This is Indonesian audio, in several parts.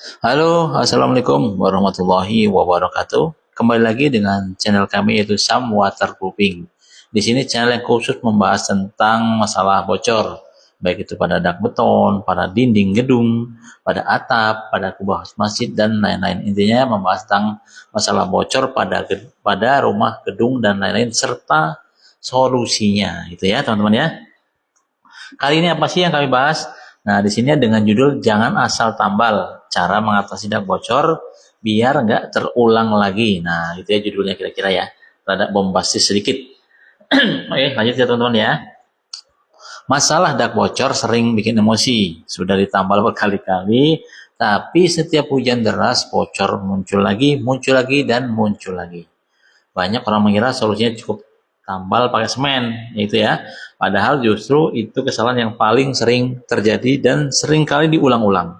Halo, assalamualaikum warahmatullahi wabarakatuh. Kembali lagi dengan channel kami yaitu Sam Waterproofing. Di sini channel yang khusus membahas tentang masalah bocor, baik itu pada dak beton, pada dinding gedung, pada atap, pada kubah masjid dan lain-lain. Intinya membahas tentang masalah bocor pada rumah, gedung dan lain-lain serta solusinya, gitu ya teman-teman ya. Kali ini apa sih yang kami bahas? Nah, di sini dengan judul Jangan Asal Tambal, Cara Mengatasi Dak Bocor Biar Nggak Terulang Lagi. Nah, itu ya judulnya kira-kira ya. Rada bombastis sedikit. Oke, lanjut ya teman-teman ya. Masalah dak bocor sering bikin emosi. Sudah ditambal berkali-kali, tapi setiap hujan deras bocor muncul lagi, dan muncul lagi. Banyak orang mengira solusinya cukup tambal pakai semen, itu ya. Padahal justru itu kesalahan yang paling sering terjadi dan sering kali diulang-ulang.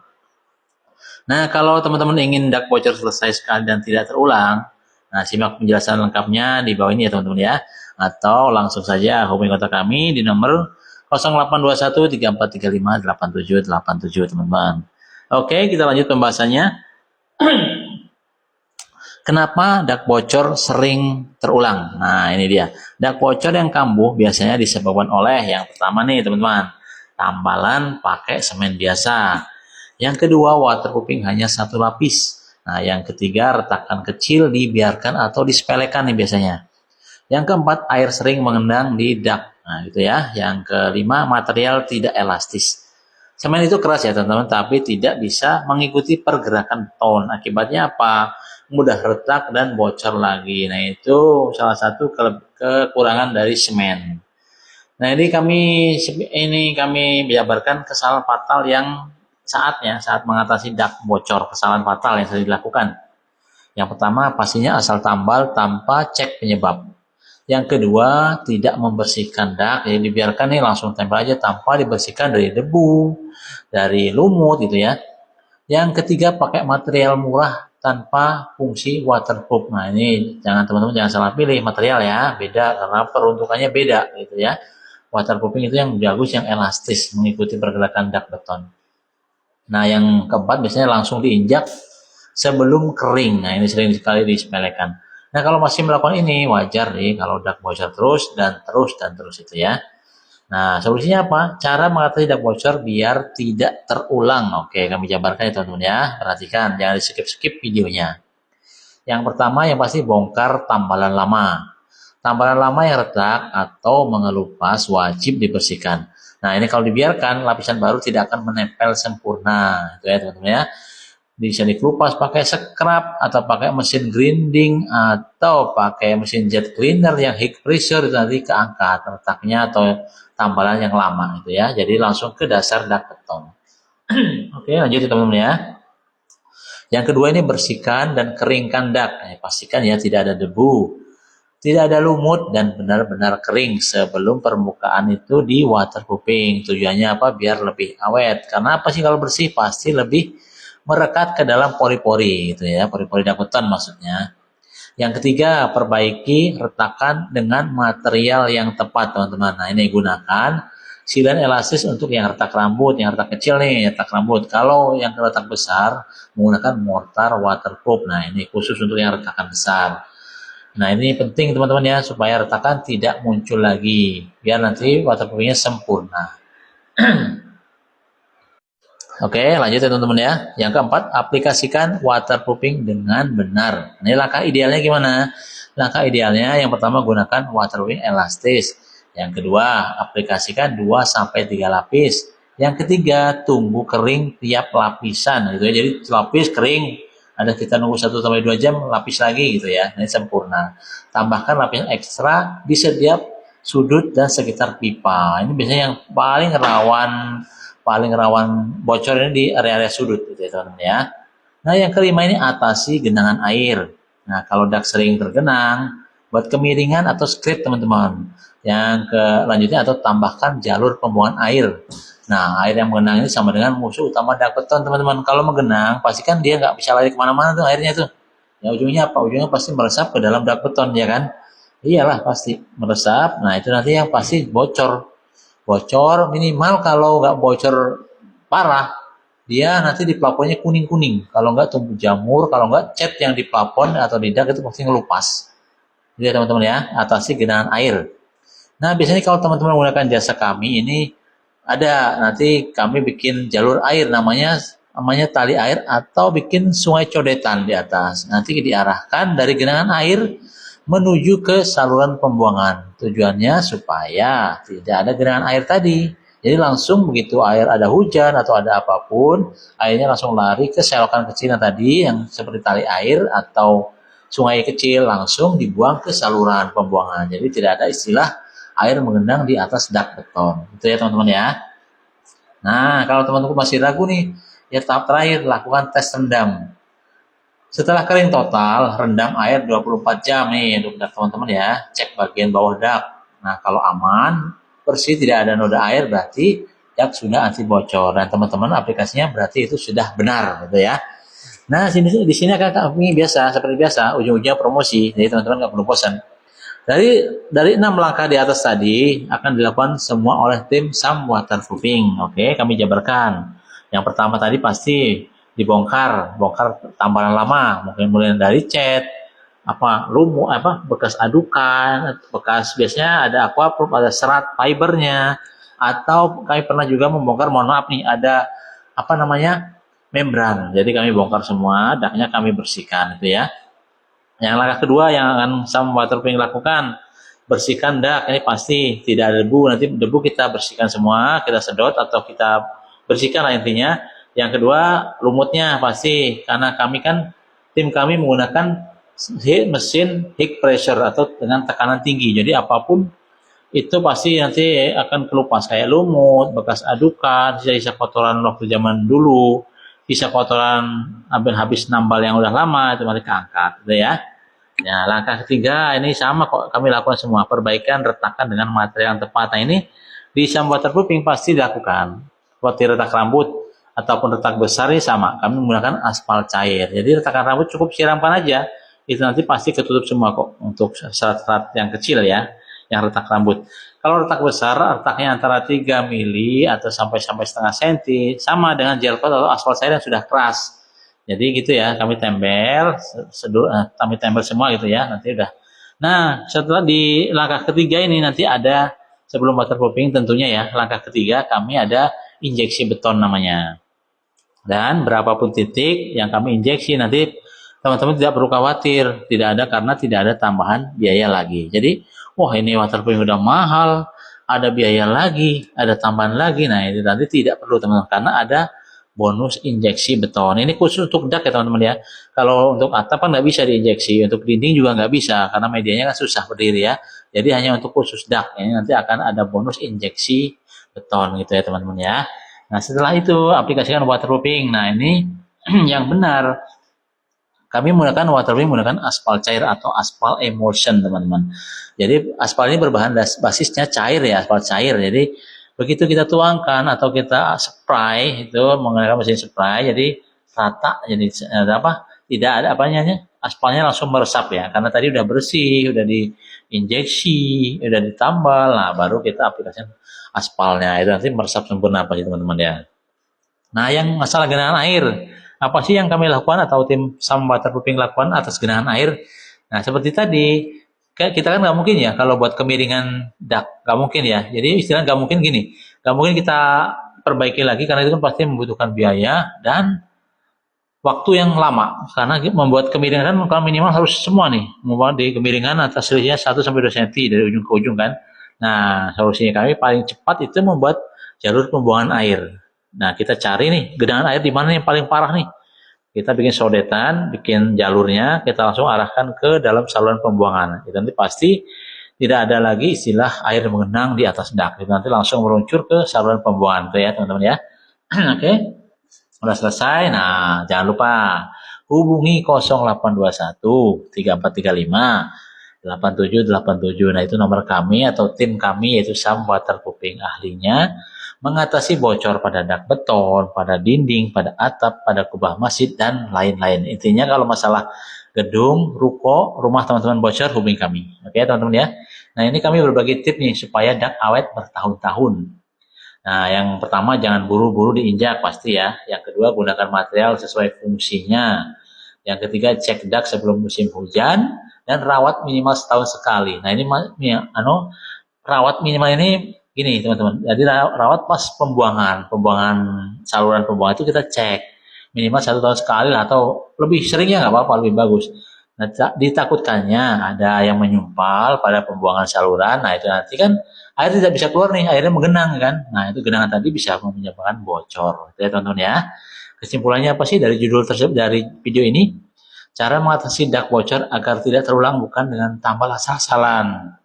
Nah, kalau teman-teman ingin dak bocor selesai sekali dan tidak terulang, nah simak penjelasan lengkapnya di bawah ini ya teman-teman ya. Atau langsung saja hubungi kontak kami di nomor 0821 3435 8787 teman-teman. Oke, kita lanjut pembahasannya. Kenapa dak bocor sering terulang? Nah, ini dia. Dak bocor yang kambuh biasanya disebabkan oleh yang pertama nih, teman-teman, tambalan pakai semen biasa. Yang kedua, waterproofing hanya satu lapis. Nah, yang ketiga, retakan kecil dibiarkan atau disepelekan nih biasanya. Yang keempat, air sering mengendang di dak. Nah, gitu ya. Yang kelima, material tidak elastis. Semen itu keras ya teman-teman, tapi tidak bisa mengikuti pergerakan beton. Akibatnya apa? Mudah retak dan bocor lagi. Nah, itu salah satu kekurangan dari semen. Nah, ini kami jabarkan kesalahan fatal yang saat mengatasi dak bocor, kesalahan fatal yang sering dilakukan. Yang pertama, pastinya asal tambal tanpa cek penyebab. Yang kedua, tidak membersihkan dak, jadi dibiarkan nih langsung tempel aja tanpa dibersihkan dari debu, dari lumut gitu ya. Yang ketiga, pakai material murah tanpa fungsi waterproof. Nah, ini teman-teman jangan salah pilih material ya, beda karena peruntukannya beda gitu ya. Waterproofing itu yang bagus, yang elastis, mengikuti pergerakan dak beton. Nah, yang keempat biasanya langsung diinjak sebelum kering. Nah, ini sering sekali disepelekan. Nah, kalau masih melakukan ini, wajar nih kalau dak bocor terus dan terus itu ya. Nah, solusinya apa? Cara mengatasi dak bocor biar tidak terulang. Oke, kami jabarkan ya teman-teman ya. Perhatikan, jangan di-skip videonya. Yang pertama yang pasti bongkar tambalan lama. Tambalan lama yang retak atau mengelupas wajib dibersihkan. Nah, ini kalau dibiarkan, lapisan baru tidak akan menempel sempurna. Itu ya teman-teman ya. Bisa dikelupas pakai scrub atau pakai mesin grinding atau pakai mesin jet cleaner yang high pressure itu nanti keangkat retaknya atau tambalan yang lama itu ya. Jadi langsung ke dasar dak beton. Oke, lanjut ya teman-teman ya. Yang kedua ini bersihkan dan keringkan dak. Pastikan ya tidak ada debu, tidak ada lumut dan benar-benar kering sebelum permukaan itu di waterproofing. Tujuannya apa? Biar lebih awet. Karena apa sih kalau bersih pasti lebih merekat ke dalam pori-pori gitu ya, pori-pori dak beton maksudnya. Yang ketiga, perbaiki retakan dengan material yang tepat teman-teman. Nah, ini gunakan silen elastis untuk yang retak rambut, yang retak kecil nih, retak rambut. Kalau yang retak besar, menggunakan mortar waterproof. Nah, ini khusus untuk yang retakan besar. Nah, ini penting teman-teman ya, supaya retakan tidak muncul lagi, biar nanti waterproofingnya sempurna. Oke, lanjut ya teman-teman ya. Yang keempat, aplikasikan waterproofing dengan benar. Ini langkah idealnya gimana? Langkah idealnya yang pertama gunakan waterproofing elastis. Yang kedua, aplikasikan 2-3 lapis. Yang ketiga, tunggu kering tiap lapisan gitu ya. Jadi lapis kering, ada kita nunggu 1-2 jam, lapis lagi gitu ya. Ini sempurna. Tambahkan lapisan ekstra di setiap sudut dan sekitar pipa. Ini biasanya yang paling rawan bocor ini di area-area sudut gitu ya teman-teman ya. Nah, yang kelima ini atasi genangan air. Nah, kalau dak sering tergenang, buat kemiringan atau strip teman-teman. Yang selanjutnya atau tambahkan jalur pembuangan air. Nah, air yang mengenang ini sama dengan musuh utama dak beton teman-teman. Kalau menggenang, pastikan dia nggak bisa lari kemana-mana tuh airnya tuh. Ya ujungnya apa? Ujungnya pasti meresap ke dalam dak beton ya kan? Iyalah pasti meresap. Nah, itu nanti yang pasti bocor. Bocor minimal kalau nggak bocor parah dia nanti di plafonnya kuning-kuning. Kalau nggak tumbuh jamur, kalau nggak cat yang di plafon atau di dak itu pasti ngelupas. Jadi ya teman-teman ya, atasi genangan air. Nah, biasanya kalau teman-teman menggunakan jasa kami ini ada nanti kami bikin jalur air namanya tali air atau bikin sungai codetan di atas. Nanti diarahkan dari genangan air menuju ke saluran pembuangan. Tujuannya supaya tidak ada genangan air tadi. Jadi langsung begitu air ada hujan atau ada apapun, airnya langsung lari ke selokan kecil yang tadi yang seperti tali air atau sungai kecil langsung dibuang ke saluran pembuangan. Jadi tidak ada istilah air mengendang di atas dak beton. Itu ya teman-teman ya. Nah, kalau teman-teman masih ragu nih, ya tahap terakhir lakukan tes rendam. Setelah kering total, rendam air 24 jam nih untuk dak teman-teman ya. Cek bagian bawah dak. Nah, kalau aman, bersih tidak ada noda air berarti dak sudah anti bocor dan teman-teman aplikasinya berarti itu sudah benar gitu ya. Nah, di sini akan kami biasa seperti biasa ujung-ujungnya promosi. Jadi teman-teman nggak perlu bosan. Dari 6 langkah di atas tadi akan dilakukan semua oleh tim Sam Waterproofing. Oke, kami jabarkan. Yang pertama tadi pasti bongkar tambalan lama, mungkin mulai dari cat, bekas adukan, bekas biasanya ada aquaproof, ada serat fibernya, atau kami pernah juga membongkar, mohon maaf nih, ada membran. Jadi kami bongkar semua, daknya kami bersihkan itu ya. Yang langkah kedua yang akan Sam Waterproofing lakukan, bersihkan dak. Ini pasti tidak ada debu, nanti debu kita bersihkan semua, kita sedot atau kita bersihkan lah intinya. Yang kedua, lumutnya pasti, karena tim kami menggunakan mesin high pressure atau dengan tekanan tinggi. Jadi apapun itu pasti nanti akan kelupas, kayak lumut, bekas adukan, sisa kotoran waktu zaman dulu, sisa kotoran habis nambal yang udah lama itu mari keangkat, gitu ya. Nah, langkah ketiga ini sama kok kami lakukan semua, perbaikan retakan dengan material yang tepat. Nah, ini di Sam Waterproofing pasti dilakukan. Seperti retak rambut ataupun retak besar ini sama, kami menggunakan aspal cair. Jadi retakan rambut cukup siramkan aja, itu nanti pasti ketutup semua kok untuk serat-serat yang kecil ya, yang retak rambut. Kalau retak besar, retaknya antara 3 mili atau sampai setengah senti, sama dengan gel coat atau aspal cair yang sudah keras. Jadi gitu ya, kami tempel semua gitu ya, nanti udah. Nah, setelah di langkah ketiga ini nanti ada, sebelum waterproofing tentunya ya, langkah ketiga kami ada injeksi beton namanya. Dan berapapun titik yang kami injeksi nanti teman-teman tidak perlu khawatir, tidak ada karena tidak ada tambahan biaya lagi. Jadi, wah ini waterproofing udah mahal, ada biaya lagi, ada tambahan lagi. Nah, ini nanti tidak perlu teman-teman karena ada bonus injeksi beton. Ini khusus untuk dak ya teman-teman ya. Kalau untuk atap kan nggak bisa diinjeksi, untuk dinding juga nggak bisa karena medianya kan susah berdiri ya. Jadi hanya untuk khusus dak. Ini nanti akan ada bonus injeksi beton gitu ya teman-teman ya. Nah setelah itu aplikasikan waterproofing. Nah ini yang benar. Kami menggunakan aspal cair atau aspal emulsion teman-teman. Jadi aspal ini berbahan basisnya cair ya, aspal cair. Jadi begitu kita tuangkan atau kita spray itu menggunakan mesin spray, jadi rata, jadi tidak ada aspalnya langsung meresap ya, karena tadi udah bersih, udah diinjeksi, udah ditambal, nah baru kita aplikasikan aspalnya, itu nanti meresap sempurna apa sih teman-teman ya. Nah yang masalah genangan air, apa sih yang kami lakukan atau tim Sam Waterproofing lakukan atas genangan air? Nah seperti tadi, kita kan nggak mungkin ya kalau buat kemiringan dak, nggak mungkin ya. Jadi istilah nggak mungkin gini, nggak mungkin kita perbaiki lagi karena itu kan pasti membutuhkan biaya dan waktu yang lama. Karena membuat kemiringan kan kalau minimal harus semua nih, membuat di kemiringan atas selisihnya 1 sampai 2 cm dari ujung ke ujung kan. Nah solusinya kami paling cepat itu membuat jalur pembuangan air. Nah kita cari nih genangan air di mana yang paling parah nih. Kita bikin sodetan, bikin jalurnya, kita langsung arahkan ke dalam saluran pembuangan. Itu nanti pasti tidak ada lagi istilah air mengenang di atas dak. Itu nanti langsung meluncur ke saluran pembuangan. Itu ya teman-teman ya. Oke, udah selesai. Nah, jangan lupa hubungi 0821 3435 8787. Nah, itu nomor kami atau tim kami yaitu Sam Waterproofing ahlinya mengatasi bocor pada dak beton, pada dinding, pada atap, pada kubah masjid, dan lain-lain. Intinya kalau masalah gedung, ruko, rumah teman-teman bocor, hubungi kami. Oke teman-teman ya. Nah ini kami berbagi tips nih supaya dak awet bertahun-tahun. Nah, yang pertama jangan buru-buru diinjak pasti ya. Yang kedua gunakan material sesuai fungsinya. Yang ketiga cek dak sebelum musim hujan dan rawat minimal setahun sekali. Nah ini rawat minimal ini gini teman-teman. Jadi rawat pas pembuangan saluran pembuangan itu kita cek minimal 1 tahun sekali lah, atau lebih seringnya nggak apa-apa, lebih bagus. Nah, ditakutkannya ada yang menyumpal pada pembuangan saluran. Nah itu nanti kan air tidak bisa keluar nih, airnya menggenang kan. Nah itu genangan tadi bisa menyebabkan bocor. Itu ya teman-teman ya. Kesimpulannya apa sih dari judul tersebut, dari video ini? Cara mengatasi dak bocor agar tidak terulang bukan dengan tambal asal-asalan,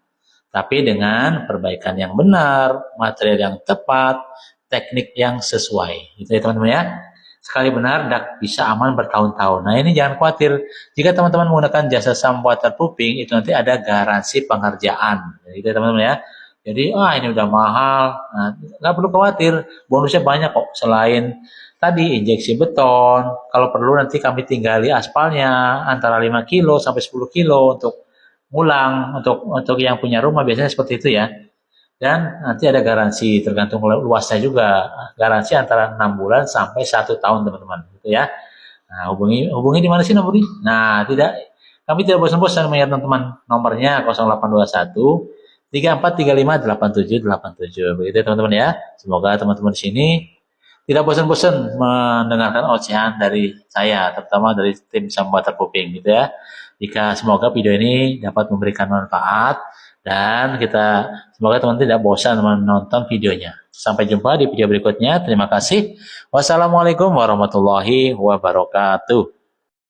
tapi dengan perbaikan yang benar, material yang tepat, teknik yang sesuai. Gitu ya teman-teman ya. Sekali benar, dak bisa aman bertahun-tahun. Nah ini jangan khawatir. Jika teman-teman menggunakan jasa sump waterproofing, itu nanti ada garansi pengerjaan. Gitu ya teman-teman ya. Jadi, ini udah mahal. Nah, nggak perlu khawatir. Bonusnya banyak kok. Selain tadi injeksi beton, kalau perlu nanti kami tinggali aspalnya antara 5 kilo sampai 10 kilo untuk ngulang, untuk yang punya rumah biasanya seperti itu ya. Dan nanti ada garansi tergantung luasnya juga. Garansi antara 6 bulan sampai 1 tahun teman-teman, gitu ya. Nah, hubungi di mana sih nomornya? Nah, kami tidak bosan-bosan mengingat teman-teman. Nomornya 0821 34358787. Begitu ya teman-teman ya. Semoga teman-teman di sini tidak bosan-bosan mendengarkan ocehan dari saya, terutama dari tim Sump Waterproofing gitu ya. Jika semoga video ini dapat memberikan manfaat dan semoga teman-teman tidak bosan menonton videonya. Sampai jumpa di video berikutnya. Terima kasih. Wassalamualaikum warahmatullahi wabarakatuh.